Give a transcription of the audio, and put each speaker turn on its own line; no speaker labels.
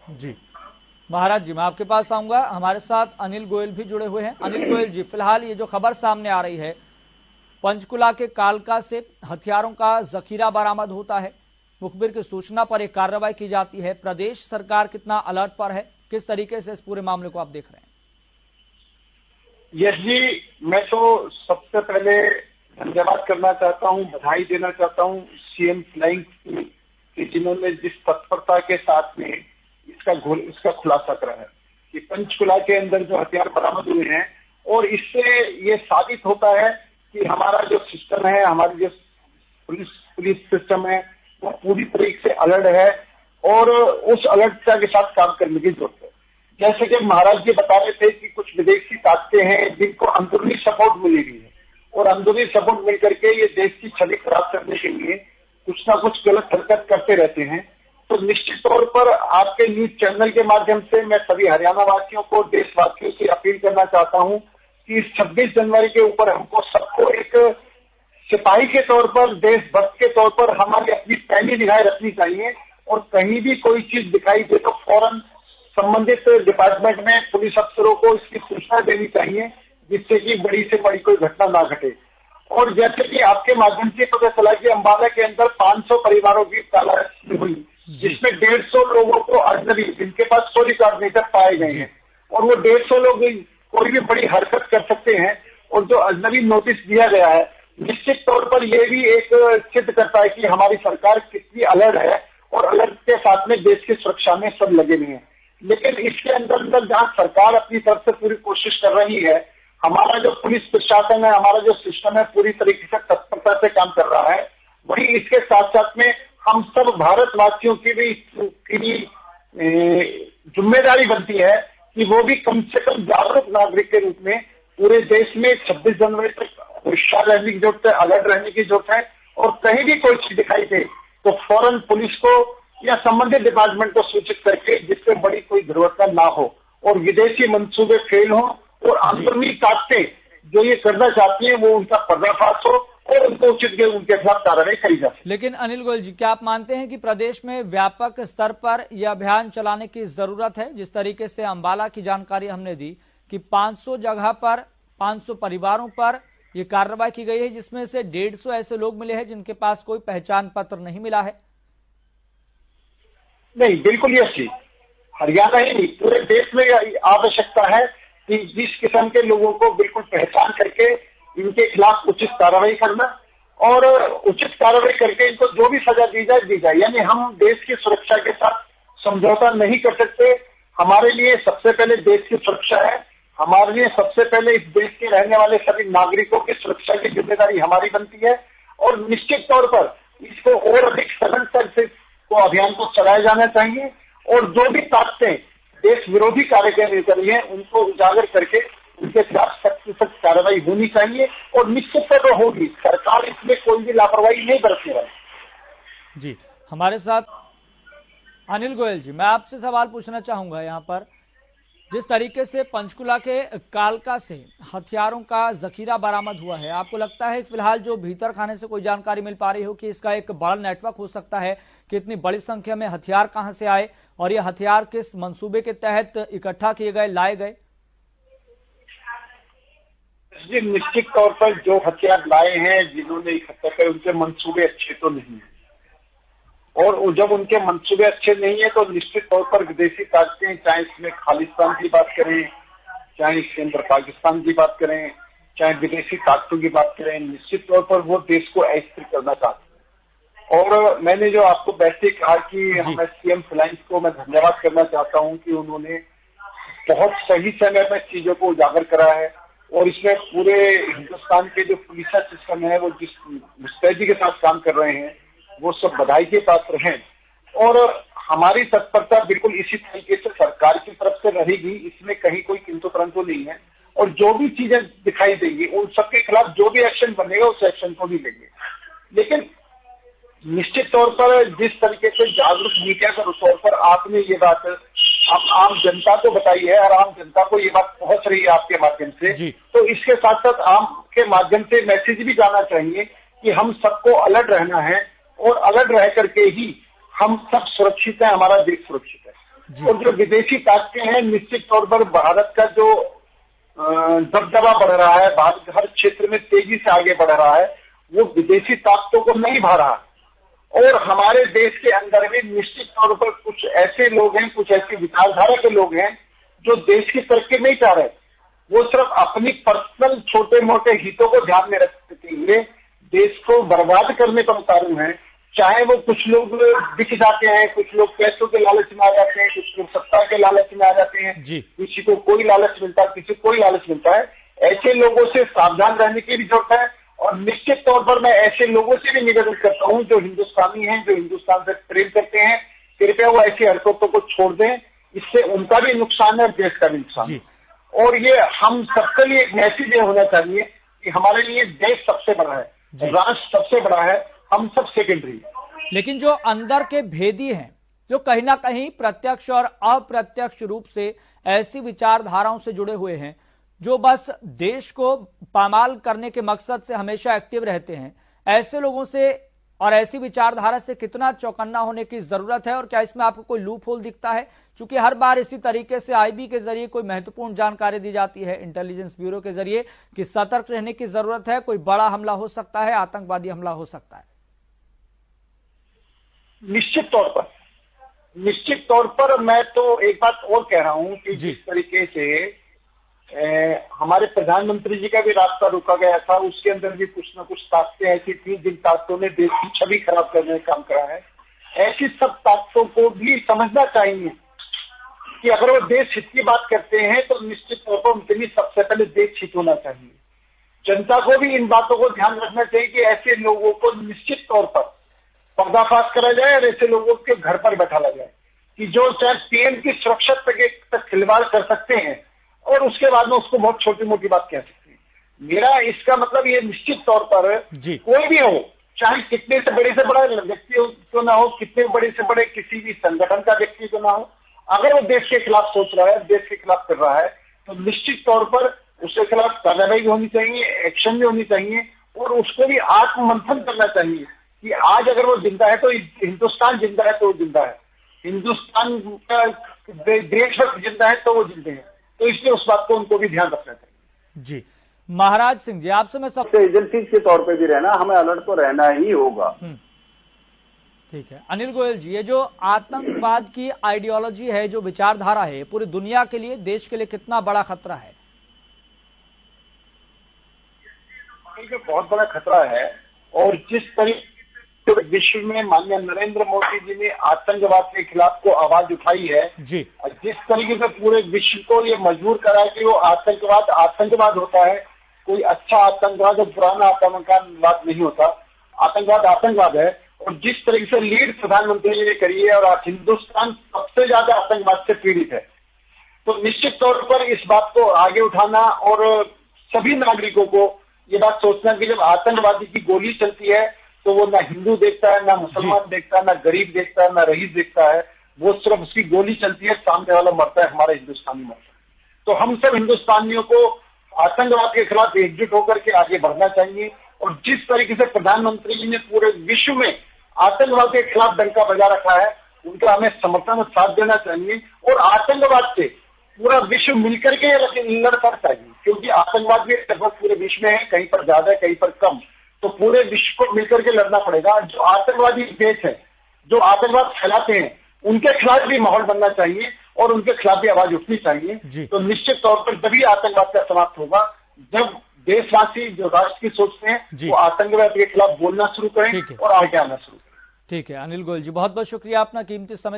जी महाराज जी, मैं आपके पास आऊंगा। हमारे साथ अनिल गोयल भी जुड़े हुए हैं। अनिल गोयल जी, फिलहाल ये जो खबर सामने आ रही है, पंचकुला के कालका से हथियारों का जखीरा बरामद होता है, मुखबिर की सूचना पर एक कार्रवाई की जाती है। प्रदेश सरकार कितना अलर्ट पर है, किस तरीके से इस पूरे मामले को आप देख रहे हैं?
यस जी, मैं तो सबसे पहले धन्यवाद करना चाहता हूं, बधाई देना चाहता हूं सीएम फ्लाइंग की, जिन्होंने जिस तत्परता के साथ में इसका खुलासा करा है कि पंचकुला के अंदर जो हथियार बरामद हुए हैं, और इससे ये साबित होता है कि हमारा जो सिस्टम है, हमारी जो पुलिस सिस्टम है, वो पूरी तरीके से अलर्ट है और उस अलर्टता के साथ काम करने की जरूरत है। जैसे कि महाराज जी बता रहे थे कि कुछ विदेशी ताकतें हैं जिनको अंदरूनी सपोर्ट मिली हुई है, और अंदरूनी सपोर्ट मिल करके ये देश की छवि खराब करने के लिए कुछ ना कुछ गलत हरकत करते रहते हैं। तो निश्चित तौर पर आपके न्यूज चैनल के माध्यम से मैं सभी हरियाणा वासियों को, देशवासियों से अपील करना चाहता हूं कि 26 जनवरी के ऊपर हमको सबको एक सिपाही के तौर पर, देशभक्त के तौर पर हमारी अपनी पहली निगाह रखनी चाहिए, और कहीं भी कोई चीज दिखाई दे तो फौरन संबंधित डिपार्टमेंट में पुलिस अफसरों को इसकी सूचना देनी चाहिए, जिससे कि बड़ी से बड़ी कोई घटना ना घटे। और जैसे कि आपके माध्यम से पता चला कि अंबाला के अंदर 500 परिवारों की तलाशी हुई, जिसमें 150 लोगों को अजनबी, जिनके पास कोई रिकॉर्ड नहीं कर पाए गए हैं, और वो 150 लोग कोई भी बड़ी हरकत कर सकते हैं, और जो अजनबी नोटिस दिया गया है, निश्चित तौर पर यह भी एक सिद्ध करता है कि हमारी सरकार कितनी अलर्ट है, और अलर्ट के साथ में देश की सुरक्षा में सब लगे हुए हैं। लेकिन इसके अंदर जहां सरकार अपनी तरफ से पूरी कोशिश कर रही है, हमारा जो पुलिस प्रशासन है, हमारा जो सिस्टम है, पूरी तरीके से तत्परता से काम कर रहा है, वहीं इसके साथ साथ में हम सब भारतवासियों की भी जिम्मेदारी बनती है कि वो भी कम से कम जागरूक नागरिक के रूप में पूरे देश में 26 जनवरी तक होशियार रहने की जरूरत है, अलर्ट रहने की जरूरत है, और कहीं भी कोई चीज दिखाई दे तो फौरन पुलिस को या संबंधित डिपार्टमेंट को सूचित करके, जिससे बड़ी कोई दुर्घटना ना हो और विदेशी मंसूबे फेल हो, और अंदरूनी ताकतें जो ये करना चाहती है वो उनका पर्दाफाश हो और उनको उचित उनके खिलाफ कार्रवाई करी जा सके।
लेकिन अनिल गोयल जी, क्या आप मानते हैं कि प्रदेश में व्यापक स्तर पर यह अभियान चलाने की जरूरत है? जिस तरीके से अंबाला की जानकारी हमने दी कि 500 जगह पर 500 परिवारों पर यह कार्रवाई की गई है, जिसमें से 150 ऐसे लोग मिले हैं जिनके पास कोई पहचान पत्र नहीं मिला है।
नहीं, बिल्कुल ये सी हरियाणा ही नहीं, पूरे देश में आवश्यकता है कि जिस किस्म के लोगों को बिल्कुल पहचान करके इनके खिलाफ उचित कार्रवाई करना, और उचित कार्रवाई करके इनको जो भी सजा दी जाए। यानी हम देश की सुरक्षा के साथ समझौता नहीं कर सकते। हमारे लिए सबसे पहले देश की सुरक्षा है, हमारे लिए सबसे पहले इस देश के रहने वाले सभी नागरिकों की सुरक्षा की जिम्मेदारी हमारी बनती है, और निश्चित तौर पर इसको और अधिक सघनता से अभियान को चलाया जाना चाहिए, और जो भी ताकतें देश विरोधी कार्य कर रही है उनको उजागर करके उनके खिलाफ सख्त से सख्त कार्रवाई होनी चाहिए, और निश्चित तौर पर होगी। सरकार इसमें कोई भी लापरवाही नहीं बरतने वाली।
जी, हमारे साथ अनिल गोयल जी, मैं आपसे सवाल पूछना चाहूंगा यहाँ पर, जिस तरीके से पंचकुला के कालका से हथियारों का जखीरा बरामद हुआ है, आपको लगता है फिलहाल जो भीतर खाने से कोई जानकारी मिल पा रही हो कि इसका एक बड़ा नेटवर्क हो सकता है कि इतनी बड़ी संख्या में हथियार कहां से आए, और ये हथियार किस मंसूबे के तहत इकट्ठा किए गए, लाए गए?
जी, निश्चित तौर पर जो हथियार लाए हैं, जिन्होंने इकट्ठा करे, उनके मंसूबे अच्छे तो नहीं है, और जब उनके मंसूबे अच्छे नहीं है तो निश्चित तौर पर विदेशी ताकतें, चाहे इसमें खालिस्तान की बात करें, चाहे इसके अंदर पाकिस्तान की बात करें, चाहे विदेशी ताकतों की बात करें, निश्चित तौर पर वो देश को अस्थिर करना चाहते हैं। और मैंने जो आपको वैसे कहा कि मैं सीएम फ्लाइंग को मैं धन्यवाद करना चाहता हूं कि उन्होंने बहुत सही समय में चीजों को उजागर करा है, और इसमें पूरे हिंदुस्तान के जो पुलिस सिस्टम है वो जिस मुस्तैदी के साथ काम कर रहे हैं, वो सब बधाई के पात्र हैं। और हमारी तत्परता बिल्कुल इसी तरीके से सरकार की तरफ से रहेगी, इसमें कहीं कोई किंतु परंतु नहीं है, और जो भी चीजें दिखाई देंगी उन सबके खिलाफ जो भी एक्शन बनेगा उस एक्शन को भी लेंगे। लेकिन निश्चित तौर पर जिस तरीके से जागरूक मीडिया के तौर पर आपने ये बात आप आम जनता को बताई है, और आम जनता को ये बात पहुंच रही है आपके माध्यम से, तो इसके साथ साथ आम के माध्यम से मैसेज भी जाना चाहिए कि हम सबको अलर्ट रहना है, और अलर्ट रह करके ही हम सब सुरक्षित हैं, हमारा देश सुरक्षित है। और जो विदेशी ताकतें हैं, निश्चित तौर पर भारत का जो दबदबा बढ़ रहा है, भारत हर क्षेत्र में तेजी से आगे बढ़ रहा है, वो विदेशी ताकतों को नहीं भा रहा। और हमारे देश के अंदर भी निश्चित तौर पर कुछ ऐसे लोग हैं, कुछ ऐसी विचारधारा के लोग हैं जो देश की तरक्की नहीं चाह रहे। वो सिर्फ अपनी पर्सनल छोटे मोटे हितों को ध्यान में रखते हुए देश को बर्बाद करने पर उतारू हैं। चाहे वो कुछ लोग दिख जाते हैं, कुछ लोग पैसों के लालच में आ जाते हैं, कुछ लोग सत्ता के लालच में आ जाते हैं, किसी को कोई लालच मिलता है, किसी को कोई लालच मिलता है। ऐसे लोगों से सावधान रहने की भी जरूरत है। और निश्चित तौर पर मैं ऐसे लोगों से भी निवेदन करता हूं जो हिंदुस्तानी हैं, जो हिंदुस्तान से प्रेम करते हैं, कृपया वो ऐसी हरकतों को छोड़ दें। इससे उनका भी नुकसान है और देश का भी नुकसान है। और ये हम सबके लिए एक मैसेज ये होना चाहिए कि हमारे लिए देश सबसे बड़ा है, राष्ट्र सबसे बड़ा है, हम सब सेकेंडरी।
लेकिन जो अंदर के भेदी हैं, जो कहीं ना कहीं प्रत्यक्ष और अप्रत्यक्ष रूप से ऐसी विचारधाराओं से जुड़े हुए हैं, जो बस देश को पामाल करने के मकसद से हमेशा एक्टिव रहते हैं, ऐसे लोगों से और ऐसी विचारधारा से कितना चौकन्ना होने की जरूरत है? और क्या इसमें आपको कोई लूप होल दिखता है? क्योंकि हर बार इसी तरीके से आईबी के जरिए कोई महत्वपूर्ण जानकारी दी जाती है, इंटेलिजेंस ब्यूरो के जरिए, कि सतर्क रहने की जरूरत है, कोई बड़ा हमला हो सकता है, आतंकवादी हमला हो सकता है।
निश्चित तौर पर मैं तो एक बात और कह रहा हूं कि जिस तरीके से हमारे प्रधानमंत्री जी का भी रास्ता रोका गया था, उसके अंदर भी कुछ न कुछ ताकतें ऐसी थी जिन ताकतों ने देश की छवि खराब करने का काम करा है। ऐसी सब ताकतों को भी समझना चाहिए कि अगर वो देश हित की बात करते हैं तो निश्चित तौर पर उनके लिए सबसे पहले देश हित होना चाहिए। जनता को भी इन बातों को ध्यान रखना चाहिए कि ऐसे लोगों को निश्चित तौर पर पर्दाफाश करा जाए और ऐसे लोगों के घर पर बैठाला जाए कि जो चाहे पीएम की सुरक्षा तक खिलवाड़ कर सकते हैं और उसके बाद में उसको बहुत छोटी मोटी बात कह सकते हैं। मेरा इसका मतलब ये निश्चित तौर पर कोई भी हो, चाहे कितने से बड़े से बड़ा व्यक्ति क्यों ना हो, कितने बड़े से बड़े किसी भी संगठन का व्यक्ति क्यों ना हो, अगर वो देश के खिलाफ सोच रहा है, देश के खिलाफ कर रहा है, तो निश्चित तौर पर उसके खिलाफ कार्रवाई भी होनी चाहिए, एक्शन भी होनी चाहिए और उसको भी आत्ममंथन करना चाहिए कि आज अगर वो जिंदा है तो हिंदुस्तान जिंदा है तो वो जिंदा है, हिंदुस्तान का देशभक्त जिंदा है तो वो जिंदे हैं। तो इसलिए उस बात को उनको भी ध्यान रखना चाहिए।
जी महाराज सिंह जी, आपसे मैं सबसे
एजेंसी के तौर पे भी रहना, हमें अलर्ट तो रहना ही होगा।
ठीक है। अनिल गोयल जी, ये जो आतंकवाद की आइडियोलॉजी है, जो विचारधारा है, पूरी दुनिया के लिए, देश के लिए कितना बड़ा खतरा है?
बहुत बड़ा खतरा है। और जिस तरीके विश्व में माननीय नरेंद्र मोदी जी ने आतंकवाद के खिलाफ को आवाज उठाई है, जिस तरीके से पूरे विश्व को ये मजबूर करा है कि वो आतंकवाद होता है, कोई अच्छा आतंकवाद और पुराना आतंकवाद नहीं होता, आतंकवाद है। और जिस तरीके से लीड प्रधानमंत्री जी ने करी है और आज हिंदुस्तान सबसे ज्यादा आतंकवाद से पीड़ित है, तो निश्चित तौर पर इस बात को आगे उठाना और सभी नागरिकों को ये बात सोचना कि जब आतंकवादी की गोली चलती है तो वो ना हिंदू देखता है, ना मुसलमान देखता है, ना गरीब देखता है, ना रईस देखता है, वो सिर्फ उसकी गोली चलती है, सामने वाला मरता है, हमारा हिंदुस्तानी मरता है। तो हम सब हिंदुस्तानियों को आतंकवाद के खिलाफ एकजुट होकर के आगे बढ़ना चाहिए। और जिस तरीके से प्रधानमंत्री जी ने पूरे विश्व में आतंकवाद के खिलाफ डंका बजा रखा है, उनका हमें समर्थन और साथ देना चाहिए। और आतंकवाद से पूरा विश्व मिलकर के लड़ना चाहिए, क्योंकि आतंकवाद भी लगभग पूरे विश्व में है, कहीं पर ज्यादा है, कहीं पर कम, तो पूरे विश्व को मिलकर के लड़ना पड़ेगा। जो आतंकवादी देश है, जो आतंकवाद फैलाते हैं, उनके खिलाफ भी माहौल बनना चाहिए और उनके खिलाफ भी आवाज उठनी चाहिए। तो निश्चित तौर पर तभी आतंकवाद का समाप्त होगा जब देशवासी जो राष्ट्र की सोचते हैं वो आतंकवाद के खिलाफ बोलना शुरू करें और आगे आना शुरू करें।
ठीक है अनिल गोयल जी, बहुत बहुत शुक्रिया, अपना कीमती समय